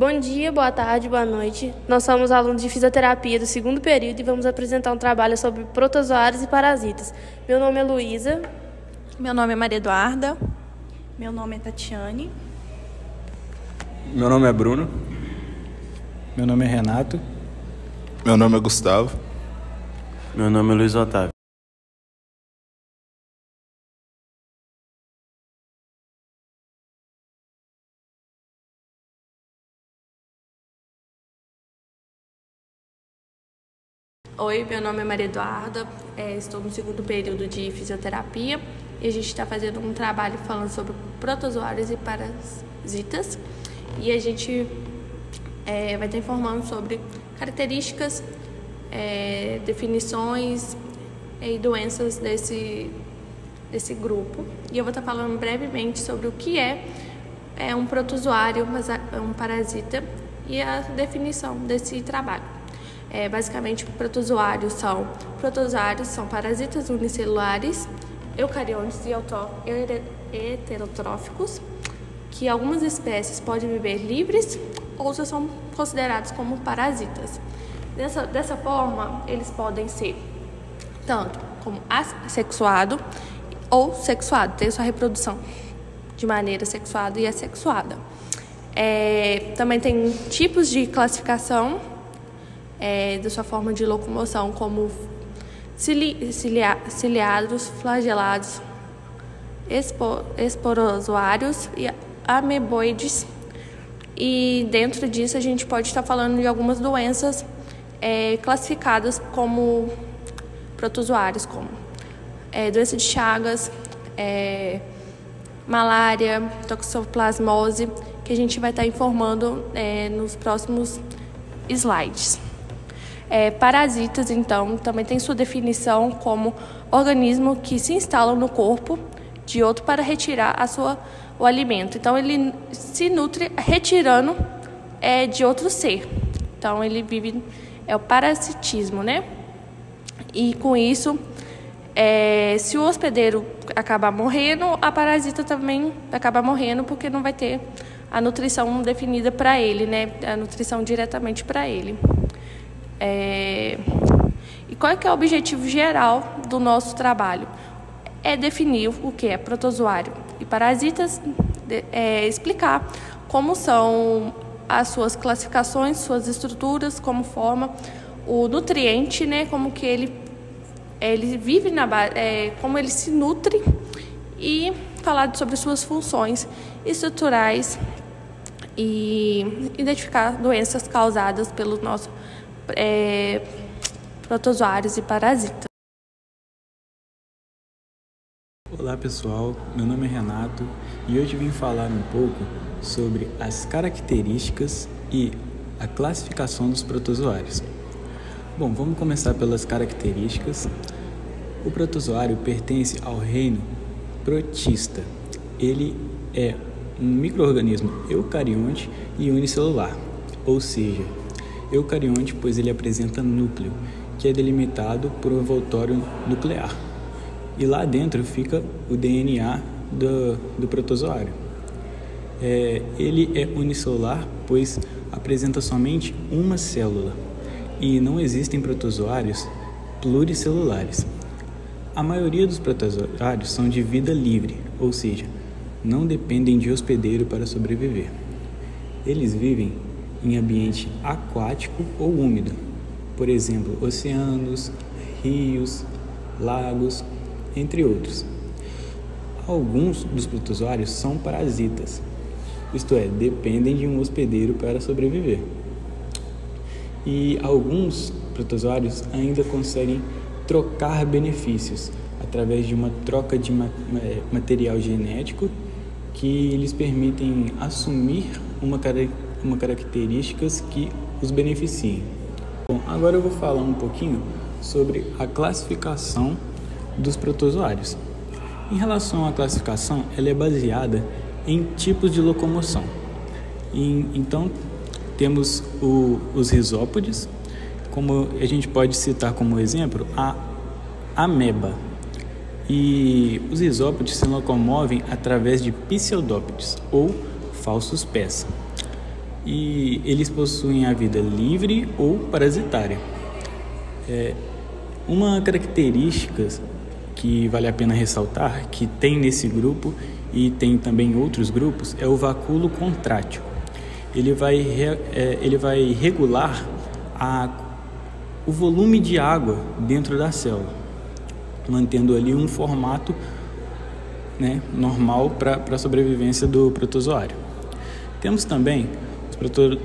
Bom dia, boa tarde, boa noite. Nós somos alunos de fisioterapia do segundo período e vamos apresentar um trabalho sobre protozoários e parasitas. Meu nome é Luísa. Meu nome é Maria Eduarda. Meu nome é Tatiane. Meu nome é Bruno. Meu nome é Renato. Meu nome é Gustavo. Meu nome é Luiz Otávio. Oi, meu nome é Maria Eduarda, estou no segundo período de fisioterapia e a gente está fazendo um trabalho falando sobre protozoários e parasitas e a gente vai estar informando sobre características, definições e doenças desse grupo. E eu vou estar falando brevemente sobre o que é um protozoário, um parasita e a definição desse trabalho. Basicamente, protozoários são parasitas unicelulares, eucariontes e heterotróficos, que algumas espécies podem viver livres, outras são considerados como parasitas. Dessa forma, eles podem ser tanto como assexuado ou sexuado, ter sua reprodução de maneira sexuada e assexuada. Também tem tipos de classificação da sua forma de locomoção, como ciliados, flagelados, esporozoários e ameboides. E dentro disso a gente pode estar falando de algumas doenças classificadas como protozoários, como doença de Chagas, malária, toxoplasmose, que a gente vai estar informando nos próximos slides. Parasitas, então, também tem sua definição como organismo que se instala no corpo de outro para retirar o alimento. Então, ele se nutre retirando de outro ser. Então, ele vive, o parasitismo, né? E com isso, se o hospedeiro acabar morrendo, a parasita também acaba morrendo porque não vai ter a nutrição definida para ele, né? A nutrição diretamente para ele. E qual é o objetivo geral do nosso trabalho? É definir o que é protozoário e parasitas, explicar como são as suas classificações, suas estruturas, como forma o nutriente, né? Como que ele vive como ele se nutre, e falar sobre suas funções estruturais e identificar doenças causadas pelos nossos protozoários e parasitas. Olá pessoal, meu nome é Renato e hoje vim falar um pouco sobre as características e a classificação dos protozoários. Bom, vamos começar pelas características. O protozoário pertence ao reino protista. Ele é um micro-organismo eucarionte e unicelular, ou seja, eucarionte, pois ele apresenta núcleo, que é delimitado por um envoltório nuclear. E lá dentro fica o DNA do protozoário. Ele é unicelular, pois apresenta somente uma célula. E não existem protozoários pluricelulares. A maioria dos protozoários são de vida livre, ou seja, não dependem de hospedeiro para sobreviver. Eles vivem em ambiente aquático ou úmido, por exemplo, oceanos, rios, lagos, entre outros. Alguns dos protozoários são parasitas, isto é, dependem de um hospedeiro para sobreviver. E alguns protozoários ainda conseguem trocar benefícios através de uma troca de material genético que lhes permitem assumir uma características que os beneficiem. Bom, agora eu vou falar um pouquinho sobre a classificação dos protozoários. Em relação à classificação, ela é baseada em tipos de locomoção. Então, temos os risópodes, como a gente pode citar como exemplo a ameba. E os risópodes se locomovem através de pseudópodes ou falsos pés. e eles possuem a vida livre ou parasitária. Uma característica que vale a pena ressaltar, que tem nesse grupo e tem também em outros grupos, é o vacúolo contrátil. Ele vai regular o volume de água dentro da célula, mantendo ali um formato, normal para a sobrevivência do protozoário. Temos também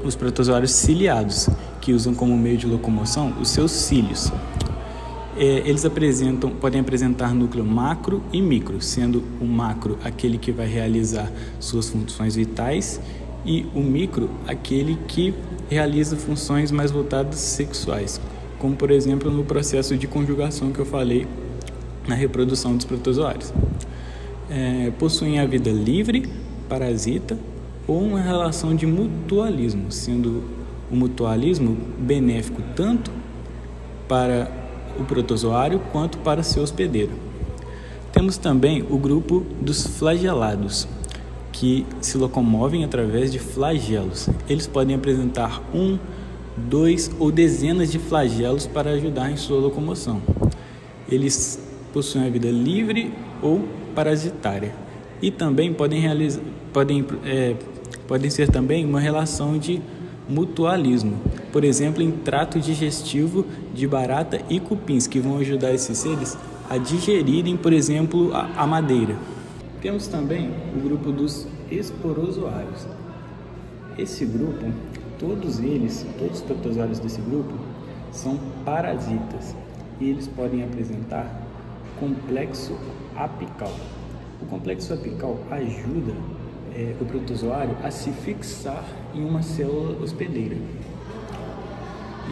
os protozoários ciliados, que usam como meio de locomoção os seus cílios. Eles podem apresentar núcleo macro e micro, sendo o macro aquele que vai realizar suas funções vitais e o micro aquele que realiza funções mais voltadas sexuais, como por exemplo no processo de conjugação que eu falei na reprodução dos protozoários. Possuem a vida livre, parasita ou uma relação de mutualismo, sendo o mutualismo benéfico tanto para o protozoário quanto para seu hospedeiro. Temos também o grupo dos flagelados, que se locomovem através de flagelos. Eles podem apresentar 1, 2 ou dezenas de flagelos para ajudar em sua locomoção. Eles possuem a vida livre ou parasitária e também podem ser também uma relação de mutualismo, por exemplo, em trato digestivo de barata e cupins, que vão ajudar esses seres a digerirem, por exemplo, a madeira. Temos também o grupo dos esporozoários. Esse grupo, todos os protozoários desse grupo são parasitas e eles podem apresentar complexo apical. O complexo apical ajuda o protozoário a se fixar em uma célula hospedeira.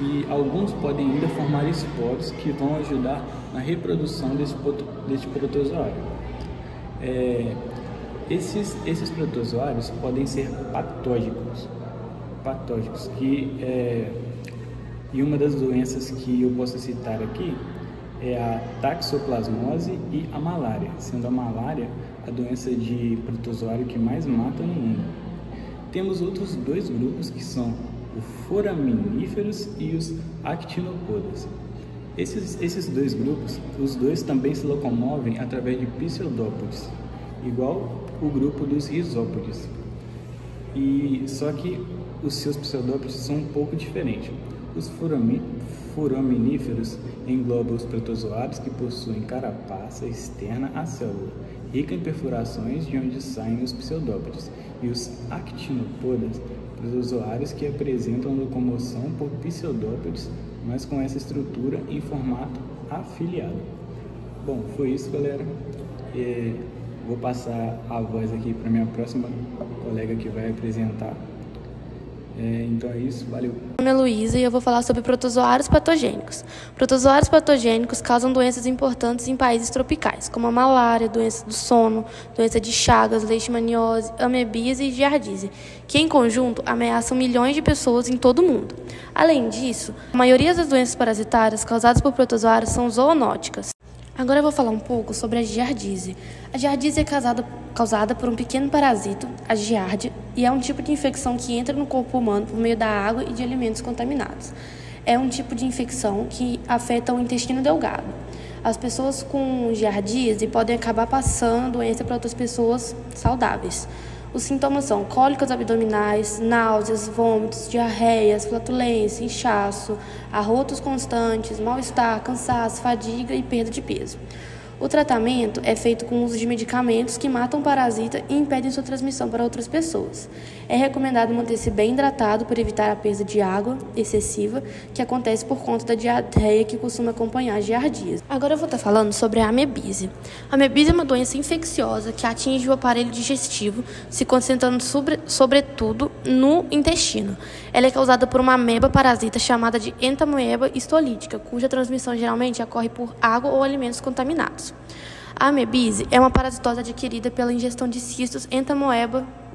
E alguns podem ainda formar esporos que vão ajudar na reprodução desse protozoário. Esses protozoários podem ser patógicos e uma das doenças que eu posso citar aqui é a taxoplasmose e a malária, sendo a malária a doença de protozoário que mais mata no mundo. Temos outros dois grupos que são os foraminíferos e os actinopodas. Esses dois grupos, os dois também se locomovem através de pseudópodes, igual o grupo dos risópodes. Só que os seus pseudópodes são um pouco diferentes. Os foraminíferos englobam os protozoários que possuem carapaça externa à célula, rica em perfurações de onde saem os pseudópodes, e os actinopodas, protozoários que apresentam locomoção por pseudópodes, mas com essa estrutura em formato afiliado. Bom, foi isso, galera. Vou passar a voz aqui para minha próxima colega que vai apresentar. Então é isso, valeu. Meu nome é Luísa e eu vou falar sobre protozoários patogênicos. Protozoários patogênicos causam doenças importantes em países tropicais, como a malária, doença do sono, doença de Chagas, leishmaniose, amebíase e giardíase, que em conjunto ameaçam milhões de pessoas em todo o mundo. Além disso, a maioria das doenças parasitárias causadas por protozoários são zoonóticas. Agora eu vou falar um pouco sobre a giardíase. A giardíase é causada por um pequeno parasito, a giardia, e é um tipo de infecção que entra no corpo humano por meio da água e de alimentos contaminados. É um tipo de infecção que afeta o intestino delgado. As pessoas com giardíase podem acabar passando a doença para outras pessoas saudáveis. Os sintomas são cólicas abdominais, náuseas, vômitos, diarreias, flatulência, inchaço, arrotos constantes, mal-estar, cansaço, fadiga e perda de peso. O tratamento é feito com o uso de medicamentos que matam o parasita e impedem sua transmissão para outras pessoas. É recomendado manter-se bem hidratado para evitar a perda de água excessiva, que acontece por conta da diarreia que costuma acompanhar a giardíase. Agora eu vou estar falando sobre a amebíase. A amebíase é uma doença infecciosa que atinge o aparelho digestivo, se concentrando sobretudo no intestino. Ela é causada por uma ameba parasita chamada de entamoeba histolítica, cuja transmissão geralmente ocorre por água ou alimentos contaminados. A amebíase é uma parasitose adquirida pela ingestão de cistos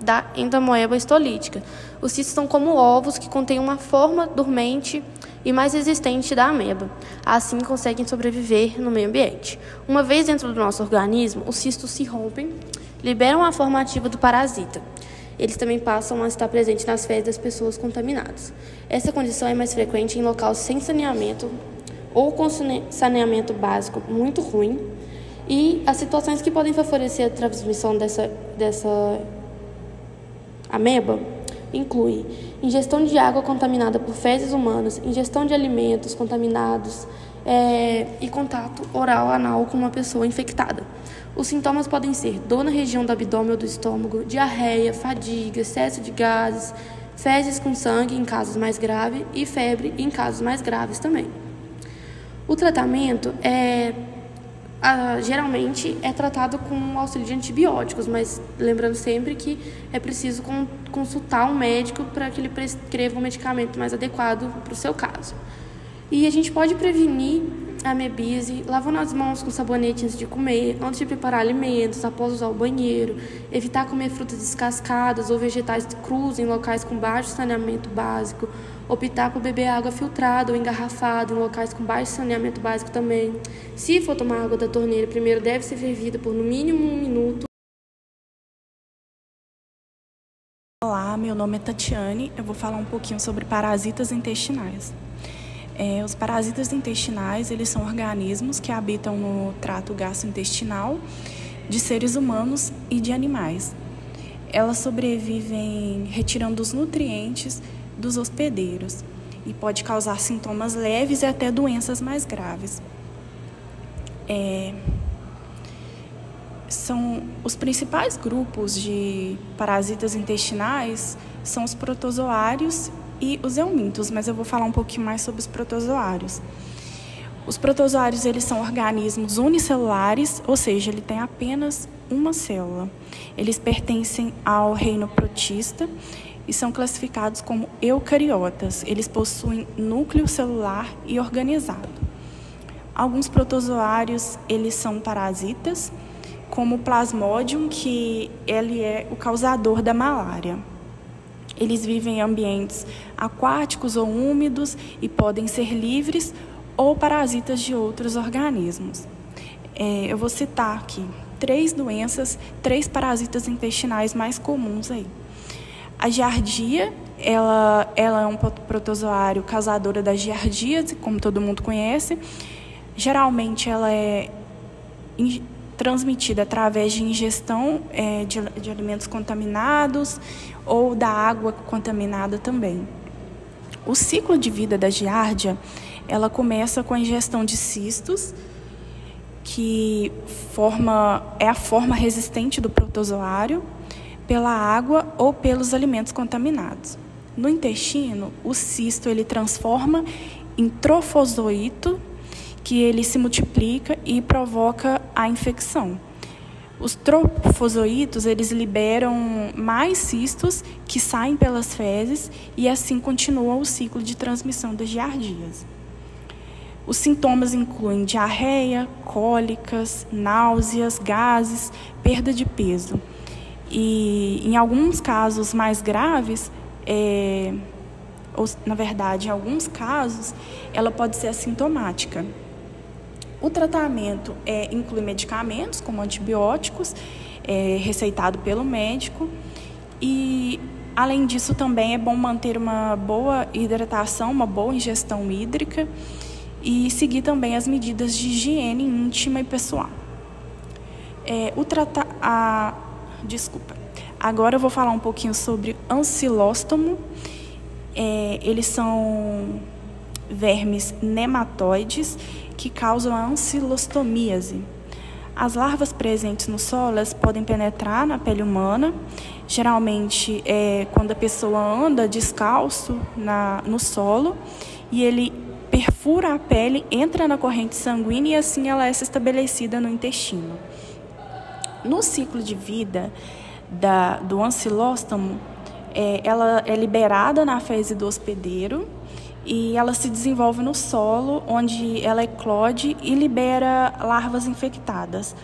da entamoeba histolítica. Os cistos são como ovos que contêm uma forma dormente e mais resistente da ameba. Assim, conseguem sobreviver no meio ambiente. Uma vez dentro do nosso organismo, os cistos se rompem, liberam a forma ativa do parasita. Eles também passam a estar presentes nas fezes das pessoas contaminadas. Essa condição é mais frequente em locais sem saneamento ou com saneamento básico muito ruim, e as situações que podem favorecer a transmissão dessa ameba incluem ingestão de água contaminada por fezes humanas, ingestão de alimentos contaminados e contato oral anal com uma pessoa infectada. Os sintomas podem ser dor na região do abdômen ou do estômago, diarreia, fadiga, excesso de gases, fezes com sangue em casos mais graves e febre em casos mais graves também. O tratamento geralmente é tratado com o auxílio de antibióticos, mas lembrando sempre que é preciso consultar um médico para que ele prescreva um medicamento mais adequado para o seu caso. E a gente pode prevenir a amebise lavando as mãos com sabonete antes de comer, antes de preparar alimentos, após usar o banheiro, evitar comer frutas descascadas ou vegetais crus em locais com baixo saneamento básico, optar por beber água filtrada ou engarrafada em locais com baixo saneamento básico também. Se for tomar água da torneira, primeiro deve ser fervida por no mínimo 1 minuto. Olá, meu nome é Tatiane. Eu vou falar um pouquinho sobre parasitas intestinais. Os parasitas intestinais, eles são organismos que habitam no trato gastrointestinal de seres humanos e de animais. Elas sobrevivem retirando os nutrientes dos hospedeiros e pode causar sintomas leves e até doenças mais graves. São os principais grupos de parasitas intestinais são os protozoários e os eumintos, mas eu vou falar um pouquinho mais sobre os protozoários. Os protozoários, eles são organismos unicelulares, ou seja, ele tem apenas uma célula. Eles pertencem ao reino protista e são classificados como eucariotas. Eles possuem núcleo celular e organizado. Alguns protozoários, eles são parasitas, como o Plasmodium, que ele é o causador da malária. Eles vivem em ambientes aquáticos ou úmidos e podem ser livres ou parasitas de outros organismos. Eu vou citar aqui 3 parasitas intestinais mais comuns aí. A giardia, ela é um protozoário causadora da giardíase, como todo mundo conhece. Geralmente ela é transmitida através de ingestão de alimentos contaminados ou da água contaminada também. O ciclo de vida da giardia, ela começa com a ingestão de cistos, que é a forma resistente do protozoário, pela água ou pelos alimentos contaminados. No intestino, o cisto ele transforma em trofozoito, que ele se multiplica e provoca a infecção. Os trofozoitos, eles liberam mais cistos que saem pelas fezes e assim continua o ciclo de transmissão das giardias. Os sintomas incluem diarreia, cólicas, náuseas, gases, perda de peso. E em alguns casos mais graves, em alguns casos, ela pode ser assintomática. O tratamento inclui medicamentos, como antibióticos, receitado pelo médico. E, além disso, também é bom manter uma boa hidratação, uma boa ingestão hídrica e seguir também as medidas de higiene íntima e pessoal. Agora eu vou falar um pouquinho sobre ancilóstomo. Eles são vermes nematóides que causam a ancilostomíase. As larvas presentes no solo, elas podem penetrar na pele humana, geralmente quando a pessoa anda descalço no solo, e ele perfura a pele, entra na corrente sanguínea e assim ela é estabelecida no intestino. No ciclo de vida do ancilóstomo, ela é liberada na fezes do hospedeiro e ela se desenvolve no solo, onde ela eclode e libera larvas infectadas.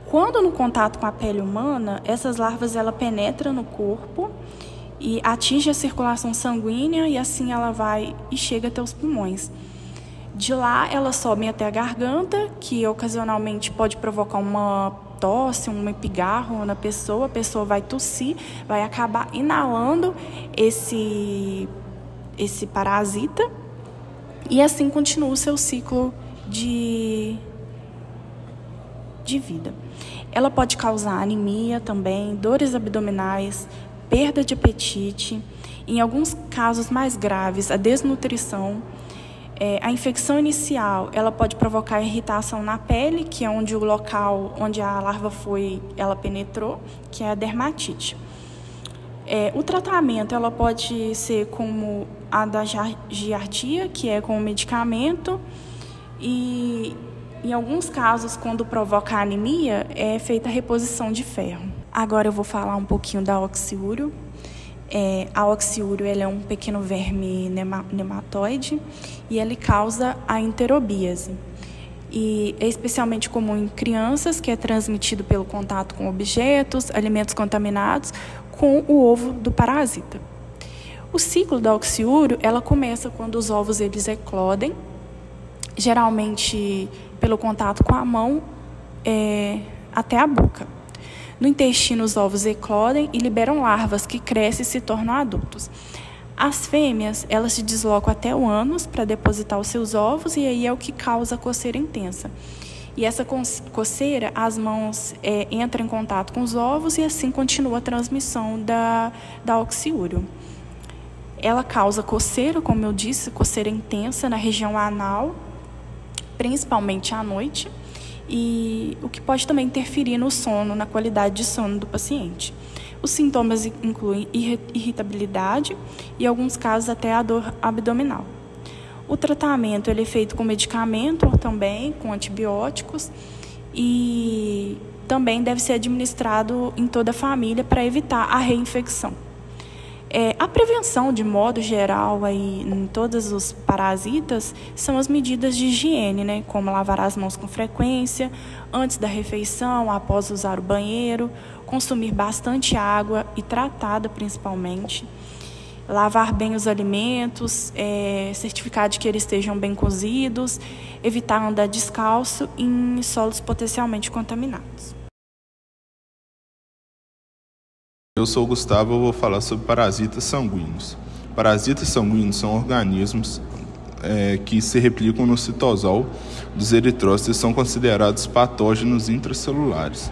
Quando no contato com a pele humana, essas larvas penetram no corpo e atinge a circulação sanguínea e assim ela vai e chega até os pulmões. De lá, elas sobem até a garganta, que ocasionalmente pode provocar uma tosse, um pigarro na pessoa, a pessoa vai tossir, vai acabar inalando esse parasita e assim continua o seu ciclo de vida. Ela pode causar anemia também, dores abdominais, perda de apetite, em alguns casos mais graves, a desnutrição. A infecção inicial, ela pode provocar irritação na pele, que é onde o local onde a larva ela penetrou, que é a dermatite. O tratamento, ela pode ser como a da giardia, que é com medicamento, e em alguns casos, quando provoca anemia, é feita a reposição de ferro. Agora eu vou falar um pouquinho da oxiúrio. A oxiúrio é um pequeno verme nematóide e ele causa a enterobíase. E é especialmente comum em crianças, que é transmitido pelo contato com objetos, alimentos contaminados, com o ovo do parasita. O ciclo da oxiúrio, ela começa quando os ovos eles eclodem, geralmente pelo contato com a mão até a boca. No intestino, os ovos eclodem e liberam larvas que crescem e se tornam adultos. As fêmeas, elas se deslocam até o ânus para depositar os seus ovos e aí é o que causa a coceira intensa. E essa coceira, as mãos entram em contato com os ovos e assim continua a transmissão da oxiúrio. Ela causa coceira, como eu disse, coceira intensa na região anal, principalmente à noite, e o que pode também interferir no sono, na qualidade de sono do paciente. Os sintomas incluem irritabilidade e, em alguns casos, até a dor abdominal. O tratamento ele é feito com medicamento também, com antibióticos, e também deve ser administrado em toda a família para evitar a reinfecção. A prevenção, de modo geral, aí, em todos os parasitas, são as medidas de higiene, né? Como lavar as mãos com frequência, antes da refeição, após usar o banheiro, consumir bastante água e tratada principalmente, lavar bem os alimentos, certificar de que eles estejam bem cozidos, evitar andar descalço em solos potencialmente contaminados. Eu sou o Gustavo, eu vou falar sobre parasitas sanguíneos. Parasitas sanguíneos são organismos que se replicam no citosol dos eritrócitos e são considerados patógenos intracelulares.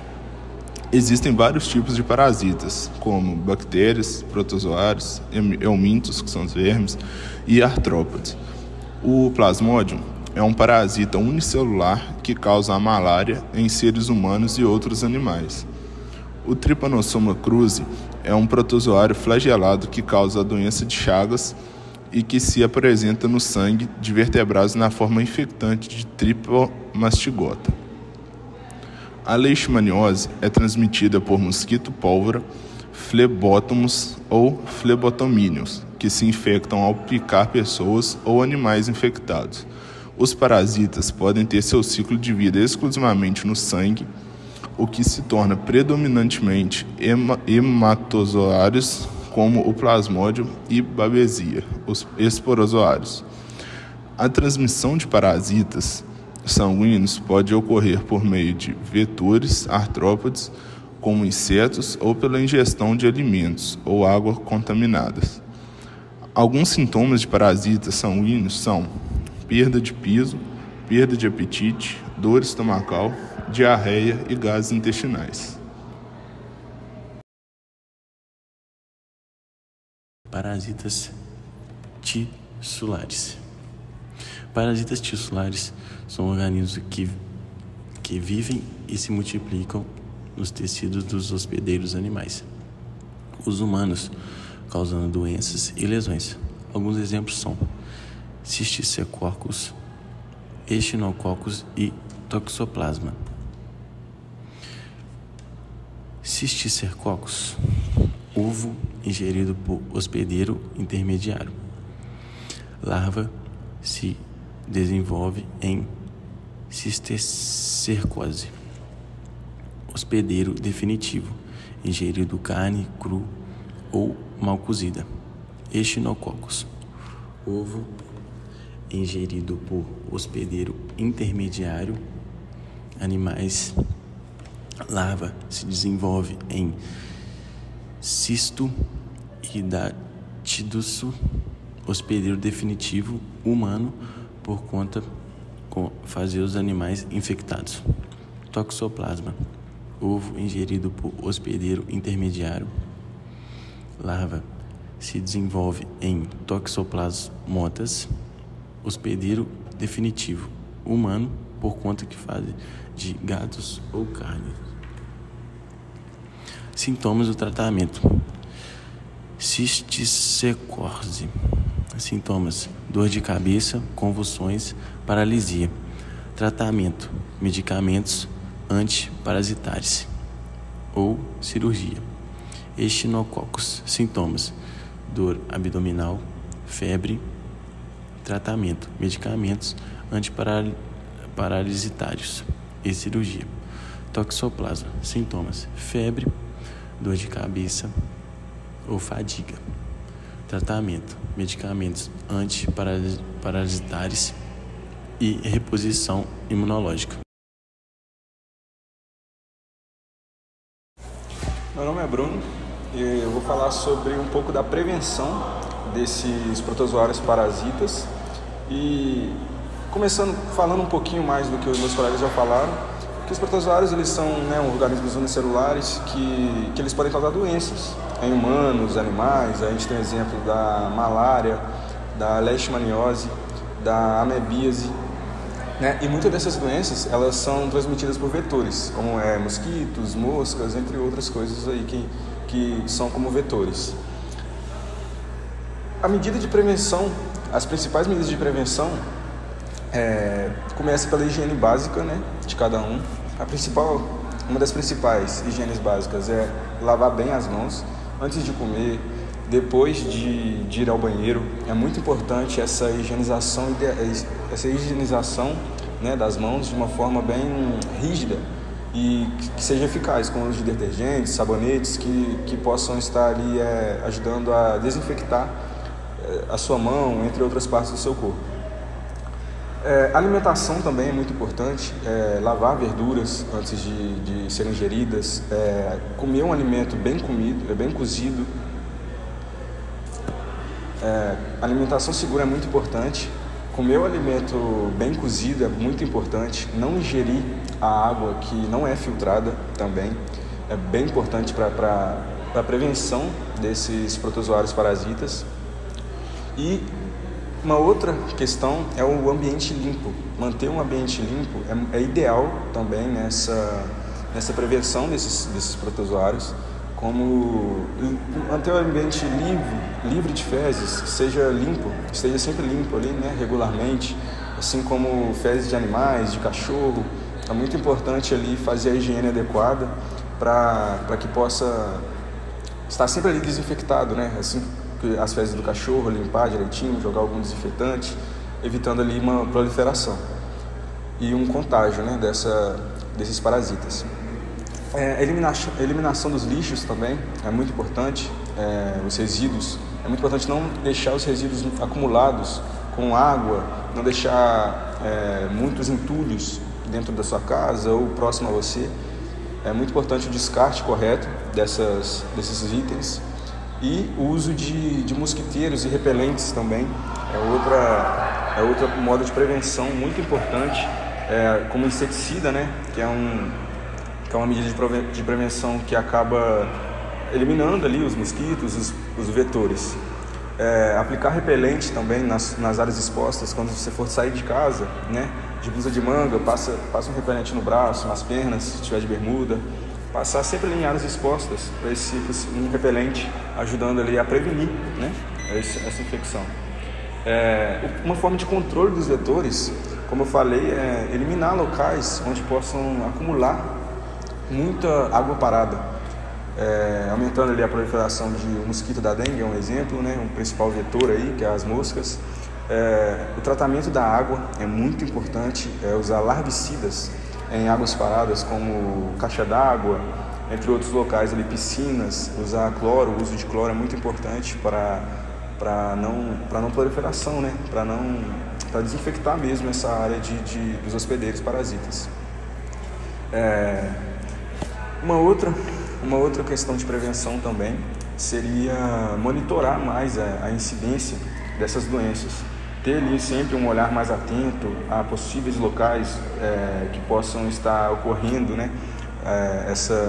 Existem vários tipos de parasitas, como bactérias, protozoários, helmintos, que são os vermes, e artrópodes. O plasmodium é um parasita unicelular que causa a malária em seres humanos e outros animais. O Trypanosoma cruzi é um protozoário flagelado que causa a doença de Chagas e que se apresenta no sangue de vertebrados na forma infectante de tripomastigota. A leishmaniose é transmitida por mosquito pólvora, flebótomos ou flebotomíneos, que se infectam ao picar pessoas ou animais infectados. Os parasitas podem ter seu ciclo de vida exclusivamente no sangue, o que se torna predominantemente hematozoários, como o plasmódio e babesia, os esporozoários. A transmissão de parasitas sanguíneos pode ocorrer por meio de vetores artrópodes, como insetos, ou pela ingestão de alimentos ou água contaminadas. Alguns sintomas de parasitas sanguíneos são perda de peso, perda de apetite, dor estomacal, diarreia e gases intestinais. Parasitas tissulares. Parasitas tissulares são organismos que vivem e se multiplicam nos tecidos dos hospedeiros animais, os humanos, causando doenças e lesões. Alguns exemplos são Cisticercoccus, Echinococcus e Toxoplasma. Cisticercoccus, ovo ingerido por hospedeiro intermediário. Larva se desenvolve em cisticercose. Hospedeiro definitivo, ingerido carne cru ou mal cozida. Echinococcus, ovo ingerido por hospedeiro intermediário, animais larva se desenvolve em cisto hidatidus, hospedeiro definitivo humano, por conta com fazer os animais infectados. Toxoplasma, ovo ingerido por hospedeiro intermediário. Larva se desenvolve em toxoplasmotas, hospedeiro definitivo humano, por conta que fazem de gatos ou carne. Sintomas do tratamento: cisticercose. Sintomas: dor de cabeça, convulsões, paralisia. Tratamento: medicamentos antiparasitários ou cirurgia. Echinococos. Sintomas: dor abdominal, febre. Tratamento: medicamentos antiparasitários e cirurgia. Toxoplasma. Sintomas: febre, dor de cabeça ou fadiga. Tratamento: medicamentos antiparasitários e reposição imunológica. Meu nome é Bruno e eu vou falar sobre um pouco da prevenção desses protozoários parasitas. E começando falando um pouquinho mais do que os meus colegas já falaram, que os protozoários eles são organismos unicelulares que eles podem causar doenças em humanos, animais. A gente tem o exemplo da malária, da leishmaniose, da amebíase, E muitas dessas doenças elas são transmitidas por vetores, como mosquitos, moscas, entre outras coisas aí que são como vetores. A medida de prevenção, as principais medidas de prevenção começa pela higiene básica, de cada um. Uma das principais higienes básicas é lavar bem as mãos antes de comer, depois de ir ao banheiro. É muito importante essa higienização das mãos de uma forma bem rígida e que seja eficaz, com o uso de detergentes, sabonetes que possam estar ali ajudando a desinfectar a sua mão, entre outras partes do seu corpo. Alimentação também é muito importante, lavar verduras antes de serem ingeridas, comer um alimento bem comido, bem cozido. Alimentação segura é muito importante. Comer o alimento bem cozido é muito importante. Não ingerir a água que não é filtrada também é bem importante para a prevenção desses protozoários parasitas. E uma outra questão é o ambiente limpo. Manter um ambiente limpo é ideal também nessa prevenção desses protozoários, como manter o ambiente livre de fezes, que seja limpo, que esteja sempre limpo ali, regularmente, assim como fezes de animais, de cachorro. É muito importante ali fazer a higiene adequada para que possa estar sempre ali desinfectado, assim as fezes do cachorro, limpar direitinho, jogar algum desinfetante, evitando ali uma proliferação e um contágio desses parasitas. A eliminação dos lixos também é muito importante, os resíduos. É muito importante não deixar os resíduos acumulados com água, não deixar muitos entulhos dentro da sua casa ou próximo a você. É muito importante o descarte correto desses itens. E o uso de mosquiteiros e repelentes também é outro modo de prevenção muito importante, como inseticida, que é uma medida de prevenção que acaba eliminando ali os mosquitos, os vetores. Aplicar repelente também nas áreas expostas, quando você for sair de casa, de blusa de manga, passa um repelente no braço, nas pernas, se tiver de bermuda. Passar sempre em áreas expostas para um repelente, ajudando ali a prevenir essa infecção. Uma forma de controle dos vetores, como eu falei, é eliminar locais onde possam acumular muita água parada, aumentando ali a proliferação de mosquito da dengue, é um exemplo, um principal vetor aí, que é as moscas. O tratamento da água é muito importante, usar larvicidas em águas paradas, como caixa d'água, entre outros locais ali, piscinas. Usar cloro, o uso de cloro é muito importante para não proliferação, para desinfectar mesmo essa área dos hospedeiros parasitas. Uma outra questão de prevenção também seria monitorar mais a incidência dessas doenças. Ter ali sempre um olhar mais atento a possíveis locais que possam estar ocorrendo, né,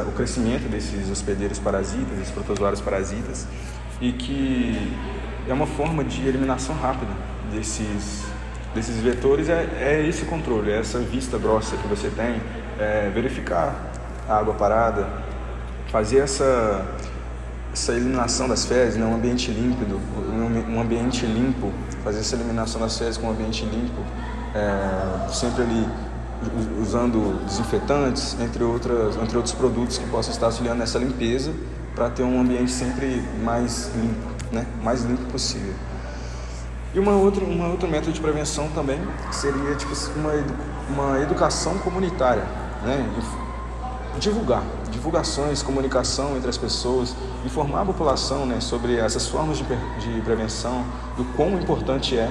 o crescimento desses hospedeiros parasitas, desses protozoários parasitas, e que é uma forma de eliminação rápida desses vetores, é esse controle, é essa vista grossa que você tem, verificar a água parada, fazer essa eliminação das fezes, né, um ambiente límpido, um ambiente limpo, fazer essa eliminação das fezes com um ambiente limpo, sempre ali usando desinfetantes, entre outros produtos que possam estar auxiliando nessa limpeza, para ter um ambiente sempre mais limpo, né, mais limpo possível. E uma outra método de prevenção também seria uma educação comunitária, né? Divulgações, comunicação entre as pessoas, informar a população, né, sobre essas formas de prevenção, do quão importante é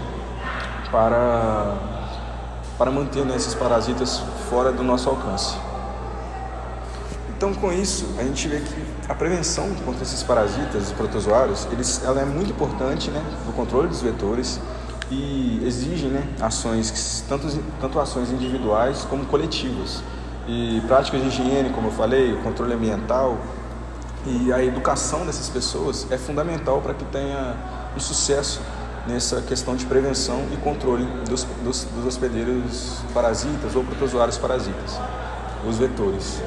para manter, né, esses parasitas fora do nosso alcance. Então, com isso, a gente vê que a prevenção contra esses parasitas e protozoários, ela é muito importante, né, no controle dos vetores e exige, né, ações, tanto ações individuais como coletivas. E práticas de higiene, como eu falei, o controle ambiental e a educação dessas pessoas é fundamental para que tenha um sucesso nessa questão de prevenção e controle dos hospedeiros parasitas ou protozoários parasitas, os vetores.